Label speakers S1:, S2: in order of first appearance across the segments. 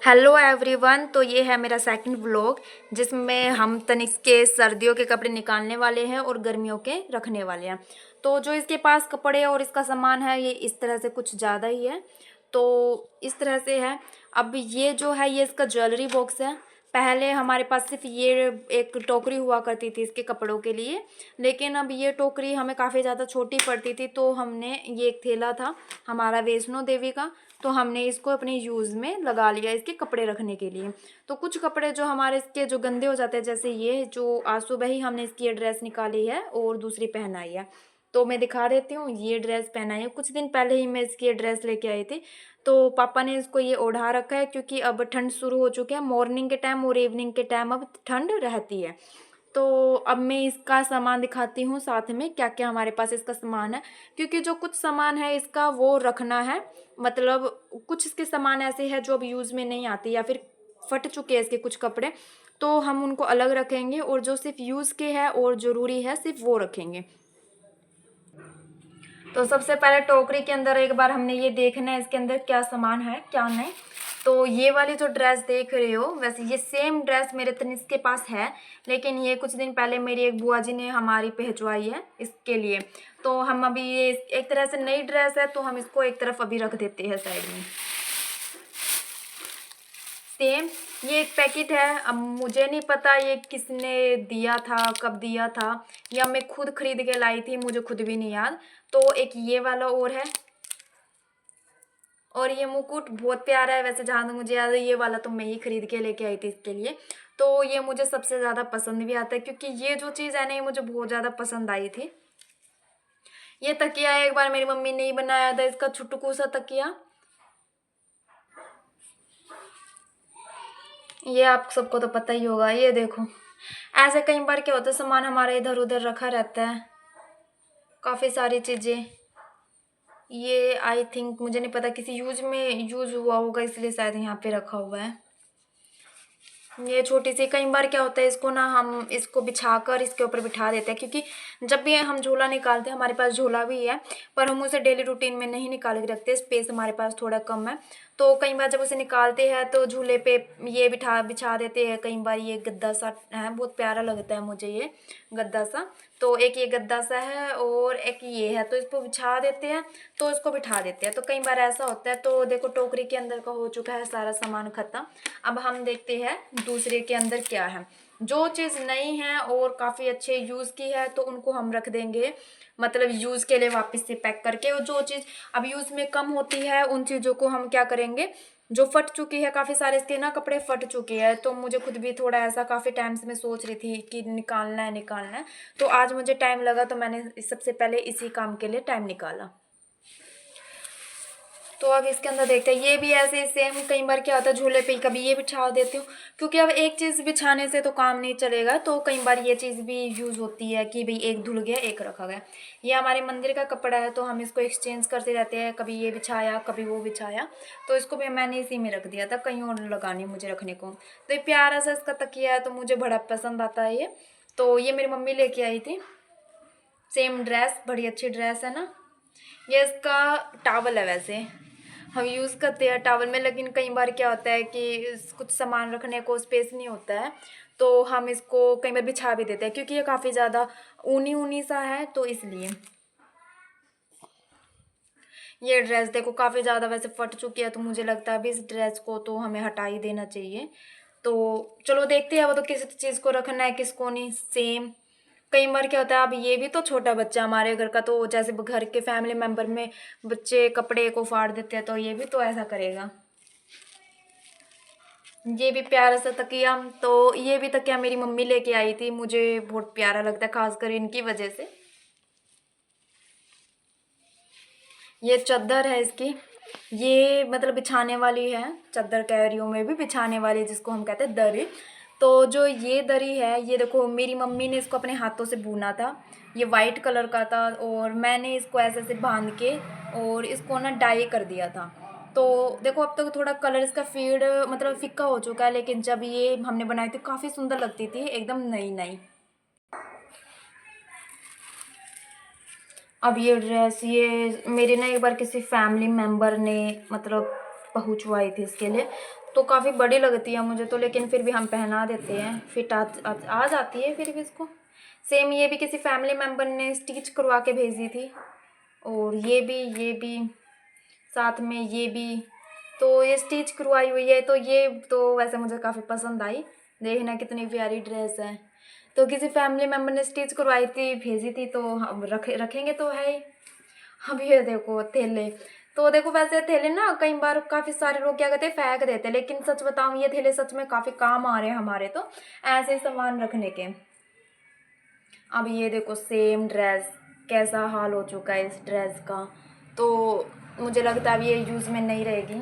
S1: Hello everyone. तो ये है मेरा सेकंड व्लॉग जिसमें हम तनिष्क के सर्दियों के कपड़े निकालने वाले हैं और गर्मियों के रखने वाले हैं। तो जो इसके पास कपड़े और इसका सामान है ये इस तरह से कुछ ज़्यादा ही है। तो इस तरह से है। अब ये जो है ये इसका ज्वेलरी बॉक्स है। पहले हमारे पास सिर्फ ये एक टोकरी हुआ करती थी इसके कपड़ों के लिए, लेकिन अब ये टोकरी हमें काफ़ी ज़्यादा छोटी पड़ती थी। तो हमने ये एक थैला था हमारा वैष्णो देवी का, तो हमने इसको अपने यूज़ में लगा लिया इसके कपड़े रखने के लिए। तो कुछ कपड़े जो हमारे इसके जो गंदे हो जाते हैं, जैसे ये जो आज सुबह ही हमने इसकी ये ड्रेस निकाली है और दूसरी पहनाई है, तो मैं दिखा देती हूँ। ये ड्रेस पहनाई है, कुछ दिन पहले ही मैं इसकी ये ड्रेस लेके आई थी। तो पापा ने इसको ये ओढ़ा रखा है क्योंकि अब ठंड शुरू हो चुकी है। मॉर्निंग के टाइम और इवनिंग के टाइम अब ठंड रहती है। तो अब मैं इसका सामान दिखाती हूँ साथ में क्या क्या हमारे पास इसका सामान है, क्योंकि जो कुछ सामान है इसका वो रखना है। मतलब कुछ इसके सामान ऐसे हैं जो अब यूज़ में नहीं आती या फिर फट चुके हैं इसके कुछ कपड़े, तो हम उनको अलग रखेंगे और जो सिर्फ यूज़ के हैं और ज़रूरी है सिर्फ वो रखेंगे। तो सबसे पहले टोकरी के अंदर एक बार हमने ये देखना है इसके अंदर क्या सामान है क्या नहीं। तो ये वाली जो ड्रेस देख रहे हो, वैसे ये सेम ड्रेस मेरे तनिष्क के पास है, लेकिन ये कुछ दिन पहले मेरी एक बुआ जी ने हमारी भिजवाई है इसके लिए। तो हम अभी ये एक तरह से नई ड्रेस है तो हम इसको एक तरफ अभी रख देते हैं साइड में। सेम ये एक पैकेट है। अब मुझे नहीं पता ये किसने दिया था, कब दिया था, या मैं खुद खरीद के लाई थी, मुझे खुद भी नहीं याद। तो एक ये वाला और है, और ये मुकुट बहुत प्यारा है। वैसे जहाँ तक मुझे याद है ये वाला तो मैं ही खरीद के लेके आई थी इसके लिए। तो ये मुझे सबसे ज़्यादा पसंद भी आता है क्योंकि ये जो चीज़ है ना ये मुझे बहुत ज़्यादा पसंद आई थी। ये तकिया एक बार मेरी मम्मी ने ही बनाया था, इसका छुटकू सा तकिया। ये आप सबको तो पता ही होगा। ये देखो, ऐसे कई बार क्या होता है सामान हमारा इधर उधर रखा रहता है, काफ़ी सारी चीज़ें। ये आई थिंक मुझे नहीं पता किसी यूज में यूज हुआ होगा इसलिए शायद यहाँ पे रखा हुआ है। ये छोटी सी, कई बार क्या होता है इसको ना हम इसको बिछाकर इसके ऊपर बिठा देते हैं, क्योंकि जब भी हम झोला निकालते हैं, हमारे पास झोला भी है पर हम उसे डेली रूटीन में नहीं निकाल के रखते, स्पेस हमारे पास थोड़ा कम है। तो कई बार जब उसे निकालते हैं तो झूले पे ये बिछा देते हैं। कई बार ये गद्दा सा है, बहुत प्यारा लगता है मुझे ये गद्दा सा। तो एक ये गद्दा सा है और एक ये है, तो इसको बिछा देते हैं तो इसको बिठा देते हैं। तो कई बार ऐसा होता है। तो देखो टोकरी के अंदर का हो चुका है सारा सामान ख़त्म। अब हम देखते हैं दूसरे के अंदर क्या है। जो चीज़ नई है और काफ़ी अच्छे यूज़ की है तो उनको हम रख देंगे, मतलब यूज़ के लिए वापस से पैक करके। और जो चीज़ अब यूज़ में कम होती है उन चीज़ों को हम क्या करेंगे, जो फट चुकी है, काफ़ी सारे इसके ना कपड़े फट चुके हैं। तो मुझे खुद भी थोड़ा ऐसा काफ़ी टाइम से मैं सोच रही थी कि निकालना है निकालना है, तो आज मुझे टाइम लगा तो मैंने सबसे पहले इसी काम के लिए टाइम निकाला। तो अब इसके अंदर देखते हैं। ये भी ऐसे सेम, कई बार क्या होता है झूले पे कभी ये बिछा देती हूँ, क्योंकि अब एक चीज़ बिछाने से तो काम नहीं चलेगा। तो कई बार ये चीज़ भी यूज़ होती है कि भाई एक धुल गया एक रखा गया। ये हमारे मंदिर का कपड़ा है तो हम इसको एक्सचेंज करते रहते हैं, कभी ये बिछाया कभी वो बिछाया। तो इसको भी मैंने इसी में रख दिया था, कहीं और लगाने मुझे रखने को। तो ये प्यारा सा इसका तकिया है तो मुझे बड़ा पसंद आता है ये। तो ये मेरी मम्मी लेके आई थी, सेम ड्रेस, बड़ी अच्छी ड्रेस है ना। ये इसका टॉवल है, वैसे हम यूज़ करते हैं टॉवल में, लेकिन कई बार क्या होता है कि कुछ सामान रखने को स्पेस नहीं होता है तो हम इसको कई बार बिछा भी देते हैं, क्योंकि ये काफ़ी ज़्यादा ऊनी ऊनी सा है तो इसलिए। ये ड्रेस देखो काफ़ी ज़्यादा वैसे फट चुकी है, तो मुझे लगता है अभी इस ड्रेस को तो हमें हटा ही देना चाहिए। तो चलो देखते हैं वो तो किस चीज़ को रखना है किसको नहीं। सेम कई बार क्या होता है, अब ये भी तो छोटा बच्चा हमारे घर का, तो जैसे घर के फैमिली मेम्बर में बच्चे कपड़े को फाड़ देते हैं तो ये भी तो ऐसा करेगा। ये भी प्यारा सा तकिया, तो ये भी तकिया मेरी मम्मी लेके आई थी, मुझे बहुत प्यारा लगता है खासकर इनकी वजह से। ये चादर है इसकी, ये मतलब बिछाने वाली है, चादर कह रही हूँ मैं भी, बिछाने वाली जिसको हम कहते हैं दरी। तो जो ये दरी है ये देखो मेरी मम्मी ने इसको अपने हाथों से बुना था। ये वाइट कलर का था और मैंने इसको ऐसे ऐसे बांध के और इसको ना डाई कर दिया था। तो देखो अब तक तो थोड़ा कलर इसका फेड मतलब फिक्का हो चुका है, लेकिन जब ये हमने बनाई थी काफ़ी सुंदर लगती थी, एकदम नई नई। अब ये ड्रेस ये मेरे ना एक बार किसी फैमिली मेम्बर ने मतलब पहुँचवाई थी इसके लिए, तो काफ़ी बड़ी लगती है मुझे तो, लेकिन फिर भी हम पहना देते हैं, फिट आ जाती है फिर भी इसको। सेम ये भी किसी फैमिली मेम्बर ने स्टिच करवा के भेजी थी, और ये भी साथ में ये भी, तो ये स्टिच करवाई हुई है। तो ये तो वैसे मुझे काफ़ी पसंद आई, देखना कितनी प्यारी ड्रेस है। तो किसी फैमिली मेम्बर ने स्टिच करवाई थी, भेजी थी, तो हम रखेंगे तो है ही। अब ये देखो थैले, तो देखो वैसे थैले ना कई बार काफ़ी सारे लोग क्या कहते हैं फेंक देते हैं, लेकिन सच बताऊँ ये थैले सच में काफ़ी काम आ रहे हैं हमारे, तो ऐसे सामान रखने के। अब ये देखो सेम ड्रेस, कैसा हाल हो चुका है इस ड्रेस का, तो मुझे लगता है अब ये यूज़ में नहीं रहेगी।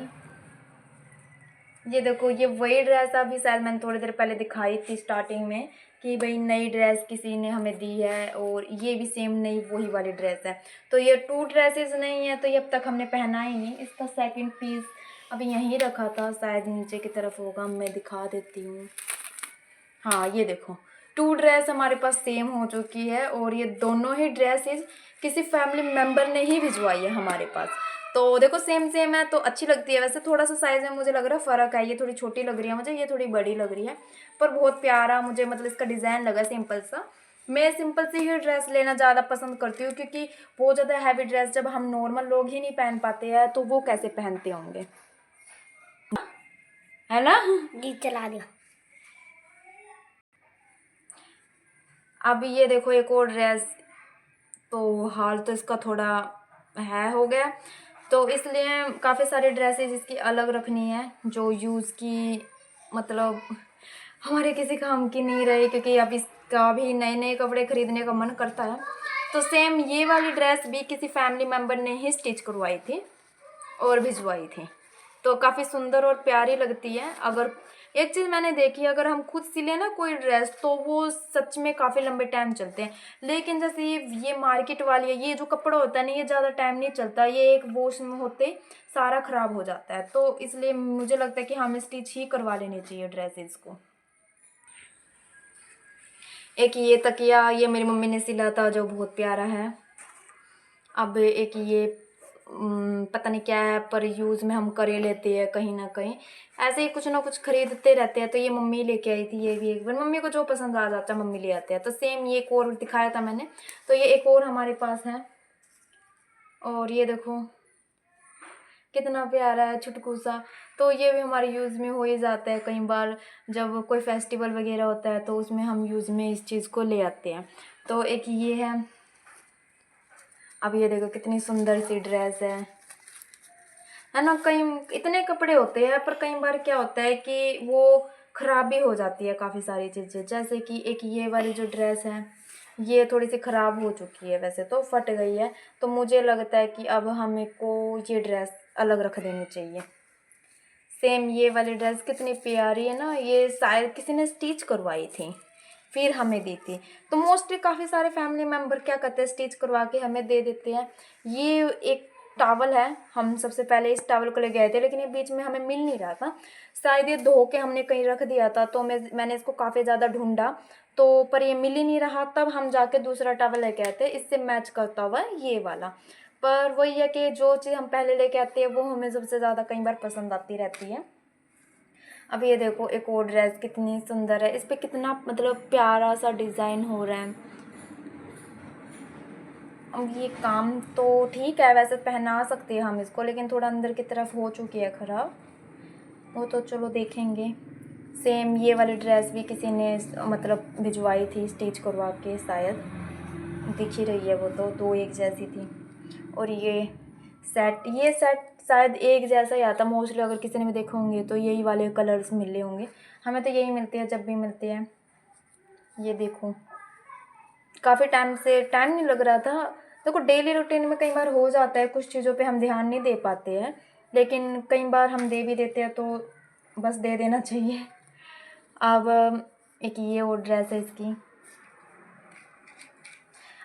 S1: ये देखो ये वही ड्रेस अभी शायद मैंने थोड़ी देर पहले दिखाई थी स्टार्टिंग में, कि भाई नई ड्रेस किसी ने हमें दी है, और ये भी सेम नई वही वाली ड्रेस है। तो ये 2 ड्रेसेस नहीं है, तो ये अब तक हमने पहना ही नहीं। इसका सेकंड पीस अभी यहीं रखा था, शायद नीचे की तरफ होगा, मैं दिखा देती हूँ। हाँ ये देखो 2 ड्रेस हमारे पास सेम हो चुकी है, और ये दोनों ही ड्रेसेस किसी फैमिली मेम्बर ने ही भिजवाई है हमारे पास। तो देखो सेम सेम है तो अच्छी लगती है। वैसे थोड़ा सा साइज़ में मुझे लग रहा है फ़र्क है, ये थोड़ी छोटी लग रही है मुझे, ये थोड़ी बड़ी लग रही है, पर बहुत प्यारा मुझे मतलब इसका डिज़ाइन लगा सिंपल सा। मैं सिंपल सी ही ड्रेस लेना ज़्यादा पसंद करती हूँ, क्योंकि बहुत ज़्यादा हैवी ड्रेस जब हम नॉर्मल लोग ही नहीं पहन पाते हैं, तो वो कैसे पहनते होंगे, है ना।
S2: जी चला दो।
S1: अब ये देखो एक और ड्रेस, तो हाल तो इसका थोड़ा है हो गया, तो इसलिए काफ़ी सारी ड्रेसेस इसकी अलग रखनी है, जो यूज़ की मतलब हमारे किसी काम की नहीं रही, क्योंकि अब इसका भी नए नए कपड़े खरीदने का मन करता है। तो सेम ये वाली ड्रेस भी किसी फैमिली मेम्बर ने ही स्टिच करवाई थी और भिजवाई थी, तो काफ़ी सुंदर और प्यारी लगती है। अगर एक चीज़ मैंने देखी, अगर हम खुद सिले ना कोई ड्रेस, तो वो सच में काफ़ी लंबे टाइम चलते हैं, लेकिन जैसे ये मार्केट वाली है, ये जो कपड़ा होता है ना, ये ज़्यादा टाइम नहीं चलता, ये एक वॉश में होते सारा ख़राब हो जाता है। तो इसलिए मुझे लगता है कि हमें स्टिच ही करवा लेनी चाहिए ड्रेसेस को। एक ये तकिया, ये मेरी मम्मी ने सिला था, जो बहुत प्यारा है। अब एक ये पता नहीं क्या है, पर यूज़ में हम कर ही लेते हैं कहीं ना कहीं, ऐसे ही कुछ ना कुछ खरीदते रहते हैं। तो ये मम्मी लेके आई थी, ये भी एक बार मम्मी को जो पसंद आ जाता है मम्मी ले आते हैं। तो सेम ये एक और दिखाया था मैंने, तो ये एक और हमारे पास है। और ये देखो कितना प्यारा है, छुटकू सा। तो ये भी हमारे यूज़ में हो ही जाता है, कई बार जब कोई फेस्टिवल वगैरह होता है, तो उसमें हम यूज़ में इस चीज़ को ले आते हैं। तो एक ये है। अब ये देखो कितनी सुंदर सी ड्रेस है ना। कई इतने कपड़े होते हैं, पर कई बार क्या होता है कि वो ख़राब भी हो जाती है काफ़ी सारी चीज़ें। जैसे कि एक ये वाली जो ड्रेस है, ये थोड़ी सी ख़राब हो चुकी है, वैसे तो फट गई है। तो मुझे लगता है कि अब हमें को ये ड्रेस अलग रख देनी चाहिए। सेम ये वाली ड्रेस कितनी प्यारी है ना, ये शायद किसी ने स्टिच करवाई थी फिर हमें दी थी। तो मोस्टली काफ़ी सारे फैमिली मेम्बर क्या करते हैं, स्टिच करवा के हमें दे देते हैं। ये एक टॉवल है, हम सबसे पहले इस टॉवल को ले गए थे, लेकिन ये बीच में हमें मिल नहीं रहा था, शायद ये धो के हमने कहीं रख दिया था। तो मैंने इसको काफ़ी ज़्यादा ढूंढा, तो पर ये मिल ही नहीं रहा। तब हम जाके दूसरा टॉवल लेके आए थे, इससे मैच करता हुआ ये वाला। पर वही है कि जो चीज़ हम पहले लेके आते हैं वो हमें सबसे ज़्यादा कई बार पसंद आती रहती है। अब ये देखो एक और ड्रेस कितनी सुंदर है, इस पर कितना मतलब प्यारा सा डिज़ाइन हो रहा है। अब ये काम तो ठीक है, वैसे पहना सकते हैं हम इसको, लेकिन थोड़ा अंदर की तरफ हो चुकी है ख़राब, वो तो चलो देखेंगे। सेम ये वाली ड्रेस भी किसी ने मतलब भिजवाई थी स्टिच करवा के, शायद दिख ही रही है वो तो, दो एक जैसी थी। और ये सेट शायद एक जैसा ही आता मोस्टली, अगर किसी ने भी देखे होंगे तो यही वाले कलर्स मिले होंगे, हमें तो यही मिलते हैं जब भी मिलते हैं। ये देखो काफ़ी टाइम से टाइम नहीं लग रहा था। देखो डेली रूटीन में कई बार हो जाता है, कुछ चीज़ों पे हम ध्यान नहीं दे पाते हैं, लेकिन कई बार हम दे भी देते हैं, तो बस दे देना चाहिए। अब एक ये और ड्रेस है इसकी।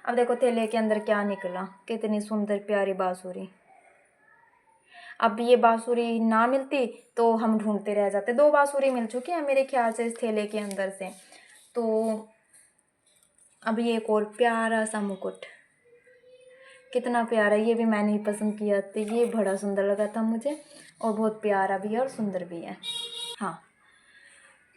S1: अब देखो थैले के अंदर क्या निकला, कितनी सुंदर प्यारी बांसुरी। अब ये बांसुरी ना मिलती तो हम ढूंढते रह जाते। 2 बांसुरी मिल चुकी है मेरे ख्याल से इस थैले के अंदर से। तो अब ये एक और प्यारा सा मुकुट, कितना प्यारा, ये भी मैंने ही पसंद किया था, ये बड़ा सुंदर लगा था मुझे। और बहुत प्यारा भी है और सुंदर भी है। हाँ,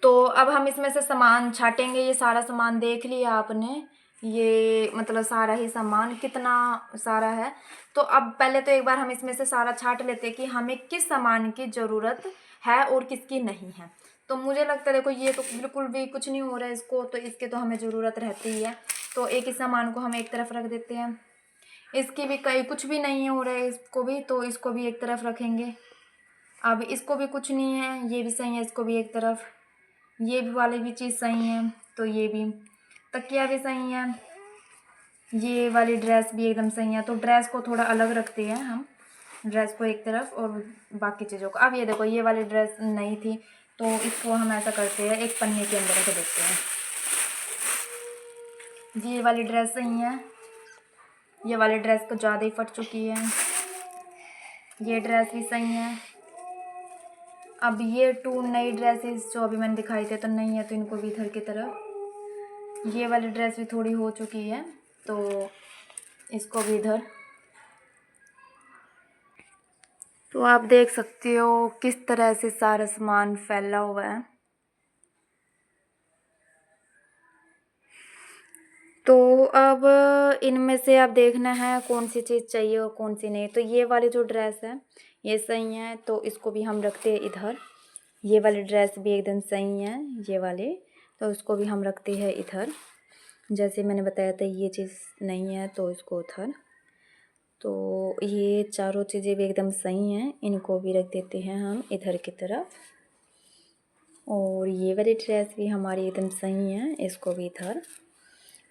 S1: तो अब हम इसमें से सामान छाटेंगे। ये सारा सामान देख लिया आपने, ये मतलब सारा ही सामान कितना सारा है। तो अब पहले तो एक बार हम इसमें से सारा छाट लेते हैं कि हमें किस सामान की ज़रूरत है और किसकी नहीं है। तो मुझे लगता है देखो ये तो बिल्कुल भी कुछ नहीं हो रहा है इसको, तो इसके तो हमें ज़रूरत रहती ही है। तो एक ही सामान को हम एक तरफ रख देते हैं। इसकी भी कहीं कुछ भी नहीं हो रहा है इसको भी, तो इसको भी एक तरफ रखेंगे। अब इसको भी कुछ नहीं है, ये भी सही है, इसको भी एक तरफ। ये भी वाली भी चीज़ सही है, तो ये भी। तकिया भी सही है, ये वाली ड्रेस भी एकदम सही है। तो ड्रेस को थोड़ा अलग रखते हैं हम, ड्रेस को एक तरफ और बाकी चीज़ों को। अब ये देखो ये वाली ड्रेस नहीं थी, तो इसको हम ऐसा करते हैं, एक पन्ने के अंदर रख देते हैं। ये वाली ड्रेस सही है, ये वाली ड्रेस तो ज़्यादा ही फट चुकी है। ये ड्रेस भी सही है। अब ये 2 नई ड्रेसेस जो अभी मैंने दिखाई थे तो नहीं है, तो इनको भी इधर की तरफ। ये वाली ड्रेस भी थोड़ी हो चुकी है, तो इसको भी इधर। तो आप देख सकते हो किस तरह से सारा सामान फैला हुआ है। तो अब इनमें से आप देखना है कौन सी चीज़ चाहिए और कौन सी नहीं। तो ये वाली जो ड्रेस है ये सही है, तो इसको भी हम रखते हैं इधर। ये वाली ड्रेस भी एकदम सही है, ये वाली, तो उसको भी हम रखते हैं इधर। जैसे मैंने बताया था ये चीज़ नहीं है, तो इसको उधर। तो ये चारों चीज़ें भी एकदम सही हैं, इनको भी रख देते हैं हम इधर की तरफ। और ये वाली ड्रेस भी हमारी एकदम सही है, इसको भी इधर।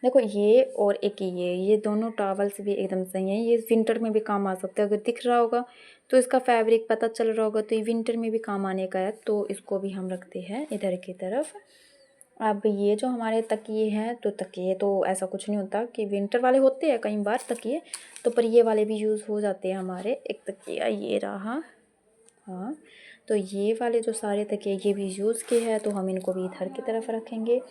S1: देखो ये और एक ये दोनों टॉवल्स भी एकदम सही हैं। ये विंटर में भी काम आ सकता है, अगर दिख रहा होगा तो इसका फैब्रिक पता चल रहा होगा, तो ये विंटर में भी काम आने का है। तो इसको भी हम रखते हैं इधर की तरफ। अब ये जो हमारे तकिए हैं, तो तकिए तो ऐसा कुछ नहीं होता कि विंटर वाले होते हैं कई बार तकिए, तो पर ये वाले भी यूज़ हो जाते हैं हमारे। एक तकिया ये रहा, हाँ, तो ये वाले जो सारे तकिए ये भी यूज़ के हैं, तो हम इनको भी इधर की तरफ रखेंगे।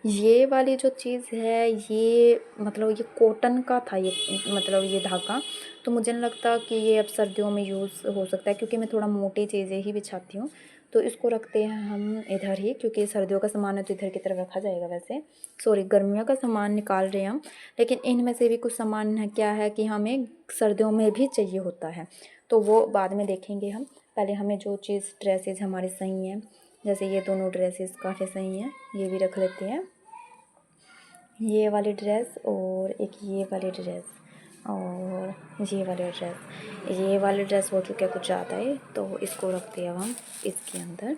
S1: ये वाली जो चीज़ है ये मतलब ये कॉटन का था, ये मतलब ये धागा, तो मुझे नहीं लगता कि ये अब सर्दियों में यूज़ हो सकता है, क्योंकि मैं थोड़ा मोटी चीज़ें ही बिछाती हूँ। तो इसको रखते हैं हम इधर ही, क्योंकि सर्दियों का सामान है तो इधर की तरफ रखा जाएगा। वैसे सॉरी, गर्मियों का सामान निकाल रहे हैं हम, लेकिन इनमें से भी कुछ सामान है क्या है कि हमें सर्दियों में भी चाहिए होता है, तो वो बाद में देखेंगे हम। पहले हमें जो चीज़ ड्रेसेस हमारी सही हैं, जैसे ये दोनों ड्रेसेस काफ़ी सही हैं, ये भी रख लेते हैं। ये वाली ड्रेस और एक ये वाली ड्रेस और ये वाली ड्रेस। ये वाली ड्रेस हो चुका है कुछ ज़्यादा है, तो इसको रखते हैं हम इसके अंदर।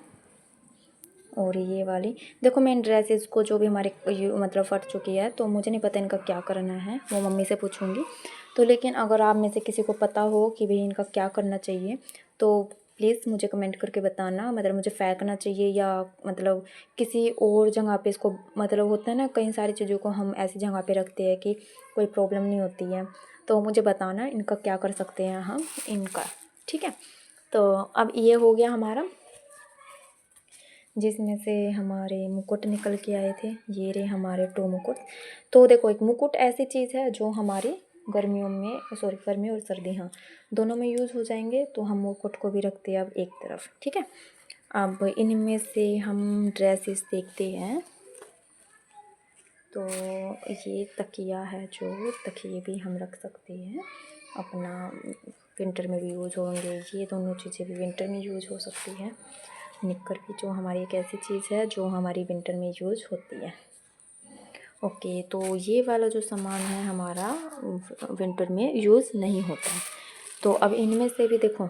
S1: और ये वाली देखो, मेन ड्रेसेस को जो भी हमारे मतलब फट चुकी है, तो मुझे नहीं पता इनका क्या करना है, वो मम्मी से पूछूंगी। तो लेकिन अगर आप में से किसी को पता हो कि भाई इनका क्या करना चाहिए, तो प्लीज़ मुझे कमेंट करके बताना। मतलब मुझे फेंकना चाहिए या मतलब किसी और जगह पे इसको, मतलब होता है ना कई सारी चीज़ों को हम ऐसी जगह पे रखते हैं कि कोई प्रॉब्लम नहीं होती है, तो मुझे बताना इनका क्या कर सकते हैं हम इनका, ठीक है। तो अब ये हो गया हमारा, जिसमें से हमारे मुकुट निकल के आए थे। ये रहे हमारे 2 मुकुट। तो देखो एक मुकुट ऐसी चीज़ है जो हमारी गर्मियों में, सॉरी गर्मी और सर्दी, हाँ दोनों में यूज़ हो जाएंगे, तो हम मुकुट को भी रखते हैं अब एक तरफ, ठीक है। अब इनमें से हम ड्रेसेस देखते हैं। तो ये तकिया है, जो तकिए भी हम रख सकते हैं अपना, विंटर में भी यूज़ होंगे। ये दोनों चीज़ें भी विंटर में यूज़ हो सकती है। निक्कर भी जो हमारी एक ऐसी चीज़ है जो हमारी विंटर में यूज़ होती है। ओके, तो ये वाला जो सामान है हमारा विंटर में यूज़ नहीं होता है। तो अब इनमें से भी देखो,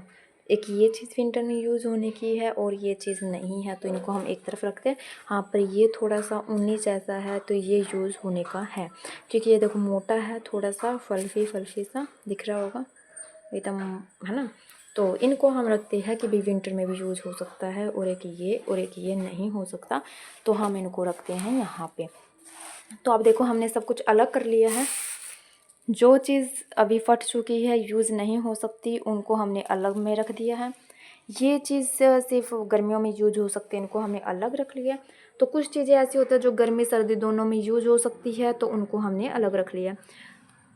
S1: एक ये चीज़ विंटर में यूज़ होने की है और ये चीज़ नहीं है, तो इनको हम एक तरफ रखते हैं। हाँ, पर ये थोड़ा सा ऊनी जैसा है, तो ये यूज़ होने का है, क्योंकि ये देखो मोटा है, थोड़ा सा फल्फी फल्फी सा दिख रहा होगा एकदम, है ना। तो इनको हम रखते हैं कि भाई विंटर में भी यूज़ हो सकता है, और एक ये नहीं हो सकता, तो हम इनको रखते हैं यहाँ पे। तो अब देखो हमने सब कुछ अलग कर लिया है। जो चीज़ अभी फट चुकी है, यूज़ नहीं हो सकती, उनको हमने अलग में रख दिया है। ये चीज़ सिर्फ गर्मियों में यूज हो सकती है, इनको हमने अलग रख लिया। तो कुछ चीज़ें ऐसी होती है जो गर्मी सर्दी दोनों में यूज हो सकती है, तो उनको हमने अलग रख लिया।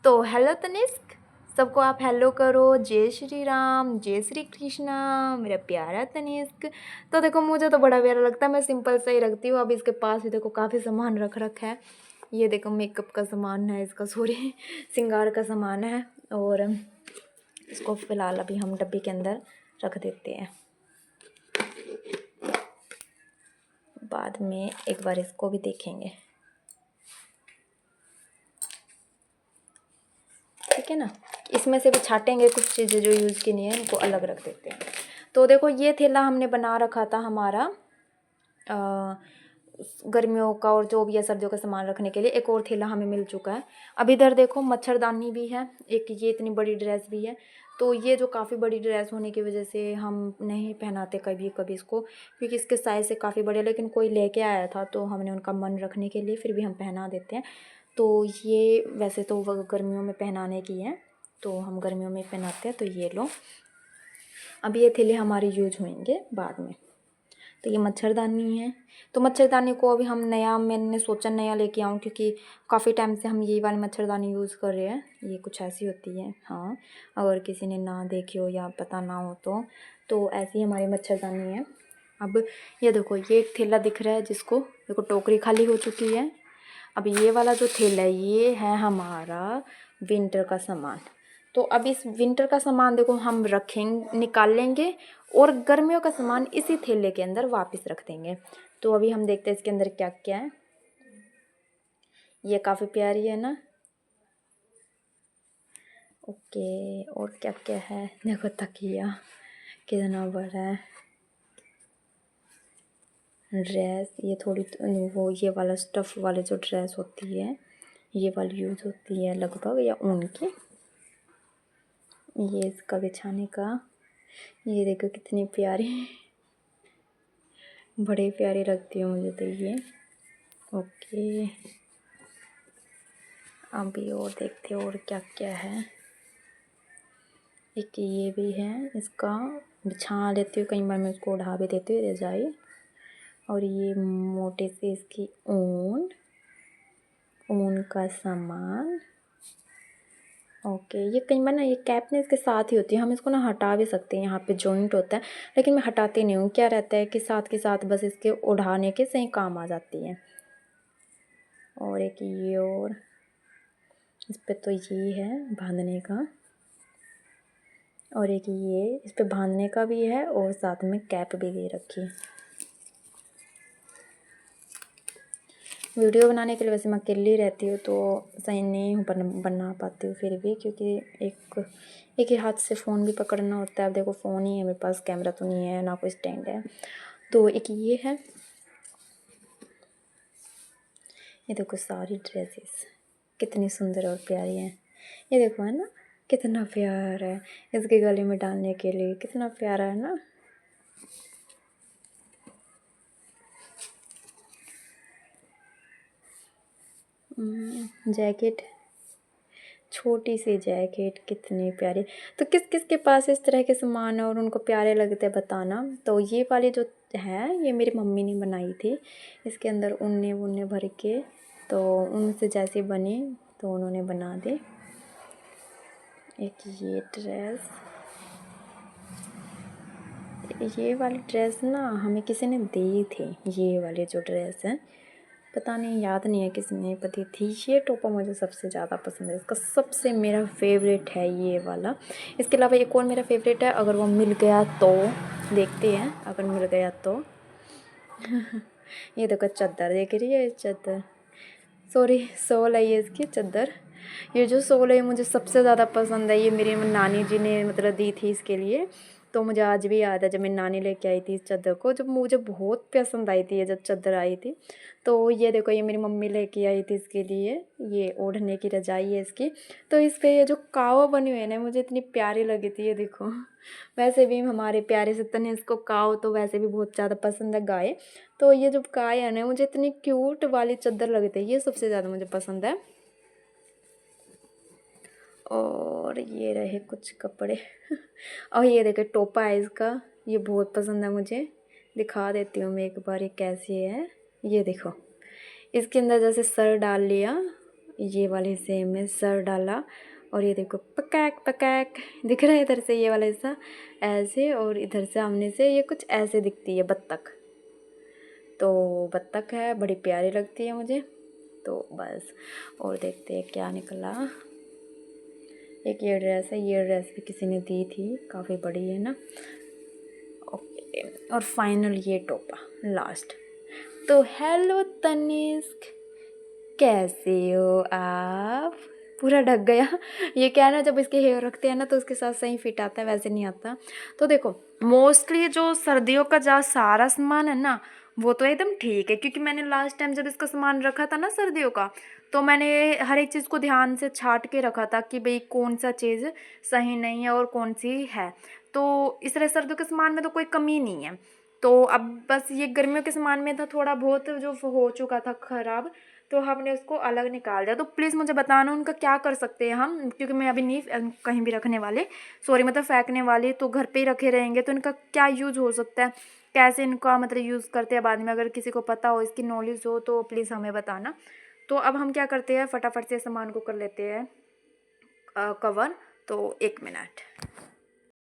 S1: तो हेलो तनिष्क, सबको आप हेलो करो, जय श्री राम, जय श्री कृष्णा, मेरा प्यारा तनिष्क। तो देखो मुझे तो बड़ा प्यारा लगता है, मैं सिंपल सा ही रखती हूँ। अब इसके पास भी देखो काफ़ी सामान रख रखा है। ये देखो मेकअप का सामान है इसका, सॉरी श्रृंगार का सामान है। और इसको फ़िलहाल अभी हम डब्बे के अंदर रख देते हैं, बाद में एक बार इसको भी देखेंगे, ठीक है ना। इसमें से भी छाटेंगे कुछ चीज़ें जो यूज़ की नहीं है, उनको अलग रख देते हैं। तो देखो ये थैला हमने बना रखा था हमारा गर्मियों का और जो भी है सर्दियों का सामान रखने के लिए। एक और थैला हमें मिल चुका है। अब इधर देखो मच्छरदानी भी है, एक ये इतनी बड़ी ड्रेस भी है। तो ये जो काफ़ी बड़ी ड्रेस होने की वजह से हम नहीं पहनाते कभी कभी इसको, क्योंकि इसके साइज़ से काफ़ी बड़े, लेकिन कोई लेके आया था तो हमने उनका मन रखने के लिए फिर भी हम पहना देते हैं। तो ये वैसे तो वो गर्मियों में पहनाने की है, तो हम गर्मियों में पहनाते हैं। तो ये लो, अब ये थैले हमारे यूज होंगे बाद में। तो ये मच्छरदानी है। तो मच्छरदानी को अभी हम नया, मैंने सोचा नया लेके आऊँ, क्योंकि काफ़ी टाइम से हम यही वाली मच्छरदानी यूज़ कर रहे हैं। ये कुछ ऐसी होती है, हाँ, अगर किसी ने ना देखी हो या पता ना हो तो ऐसी हमारी मच्छरदानी है। अब ये देखो ये एक थैला दिख रहा है जिसको देखो टोकरी खाली हो चुकी है। अब ये वाला जो थैला है ये है हमारा विंटर का सामान। तो अब इस विंटर का सामान देखो हम रखेंगे, निकाल लेंगे और गर्मियों का सामान इसी थैले के अंदर वापस रख देंगे। तो अभी हम देखते हैं इसके अंदर क्या क्या है। ये काफ़ी प्यारी है ना, ओके। और क्या क्या है देखो, तकिया कितना बड़ा है, ड्रेस, ये थोड़ी वो ये वाला स्टफ़ वाले जो ड्रेस होती है ये वाली यूज़ होती है लगभग, या ऊन की। ये इसका बिछाने का, ये देखो कितनी प्यारी, बड़े प्यारे लगती है मुझे तो ये, ओके। अभी और देखते हैं और क्या क्या है। एक ये भी है, इसका बिछा लेती हूँ, कई बार मैं इसको उड़ा भी देती हूँ रजाई। और ये मोटे से इसकी ऊन का सामान, ओके। ये कई बार ना ये कैप ने इसके साथ ही होती है, हम इसको ना हटा भी सकते हैं, यहाँ पे जॉइंट होता है, लेकिन मैं हटाती नहीं हूँ। क्या रहता है कि साथ के साथ बस इसके उड़ाने के सही काम आ जाती है। और एक ये, और इस पे तो ये है बांधने का, और एक ये इस पे बांधने का भी है, और साथ में कैप भी दे रखी है। वीडियो बनाने के लिए वैसे मैं अकेली रहती हूँ तो सही नहीं बना पाती हूँ फिर भी, क्योंकि एक ही हाथ से फ़ोन भी पकड़ना होता है। अब देखो फ़ोन ही है मेरे पास, कैमरा तो नहीं है, ना कोई स्टैंड है। तो एक ये है, ये देखो सारी ड्रेसेस कितनी सुंदर और प्यारी हैं। ये देखो है ना कितना प्यारा है, इसके गले में डालने के लिए कितना प्यारा है ना। जैकेट, छोटी सी जैकेट कितनी प्यारी। तो किस किस के पास इस तरह के सामान है और उनको प्यारे लगते हैं बताना। तो ये वाली जो है ये मेरी मम्मी ने बनाई थी, इसके अंदर ऊन्ने वुन्ने भर के, तो उनसे जैसी बनी तो उन्होंने बना दी। एक ये ड्रेस, ये वाली ड्रेस ना हमें किसी ने दी थी, ये वाली जो ड्रेस है, पता नहीं याद नहीं है किसने पति थी। ये टोपा मुझे सबसे ज़्यादा पसंद है, इसका सबसे मेरा फेवरेट है ये वाला। इसके अलावा एक और मेरा फेवरेट है, अगर वो मिल गया तो देखते हैं, अगर मिल गया तो ये देखो चादर देख रही है, चादर, सॉरी शॉल है ये इसकी चादर। ये जो शॉल है मुझे सबसे ज़्यादा पसंद है, ये मेरी नानी जी ने मतलब दी थी इसके लिए। तो मुझे आज भी याद है जब मेरी नानी लेके आई थी इस चादर को, जब मुझे बहुत पसंद आई थी ये जब चादर आई थी। तो ये देखो ये मेरी मम्मी लेके आई थी इसके लिए, ये ओढ़ने की रजाई है इसकी। तो इस पर ये जो कावा बनी हुई है ना मुझे इतनी प्यारी लगी थी, ये देखो। वैसे भी हमारे प्यारे से तने इसको काव तो वैसे भी बहुत ज़्यादा पसंद है, गाय। तो ये जो गाय है ना मुझे इतनी क्यूट वाली चादर लगती है, ये सबसे ज़्यादा मुझे पसंद है। और ये रहे कुछ कपड़े और ये देखे टोपा है इसका, ये बहुत पसंद है मुझे, दिखा देती हूँ मैं एक बार ये कैसी है। ये देखो इसके अंदर जैसे सर डाल लिया, ये वाले हिस्से में सर डाला, और ये देखो पकैक पकैक दिख रहा है इधर से ये वाला हिस्सा ऐसे, और इधर से सामने से ये कुछ ऐसे दिखती है बत्तख। तो बत्तख है, बड़ी प्यारी लगती है मुझे। तो बस, और देखते हैं क्या निकला। एक ये ड्रेस है, ये ड्रेस भी किसी ने दी थी, काफ़ी बड़ी है ना। ओके, और फाइनल ये टोपा लास्ट। तो हेलो तनिष्क, कैसे हो आप? पूरा ढक गया। ये क्या है ना, जब इसके हेयर रखते हैं ना तो उसके साथ सही फिट आता है, वैसे नहीं आता। तो देखो, मोस्टली जो सर्दियों का जहाँ सारा सामान है ना वो तो एकदम ठीक है, क्योंकि मैंने लास्ट टाइम जब इसका सामान रखा था ना सर्दियों का, तो मैंने हर एक चीज़ को ध्यान से छाट के रखा था कि भाई कौन सा चीज़ सही नहीं है और कौन सी है। तो इस तरह सर्दियों के सामान में तो कोई कमी नहीं है। तो अब बस ये गर्मियों के सामान में था थोड़ा बहुत जो हो चुका था ख़राब, तो हमने उसको अलग निकाल दिया। तो प्लीज़ मुझे बताना उनका क्या कर सकते हैं हम, क्योंकि मैं अभी नहीं कहीं भी रखने वाले, सॉरी मतलब फेंकने वाले, तो घर पे ही रखे रहेंगे। तो इनका क्या यूज़ हो सकता है, कैसे इनका मतलब यूज़ करते हैं बाद में, अगर किसी को पता हो, इसकी नॉलेज हो तो प्लीज़ हमें बताना। तो अब हम क्या करते हैं, फटाफट से सामान को कर लेते हैं कवर। तो 1 मिनट।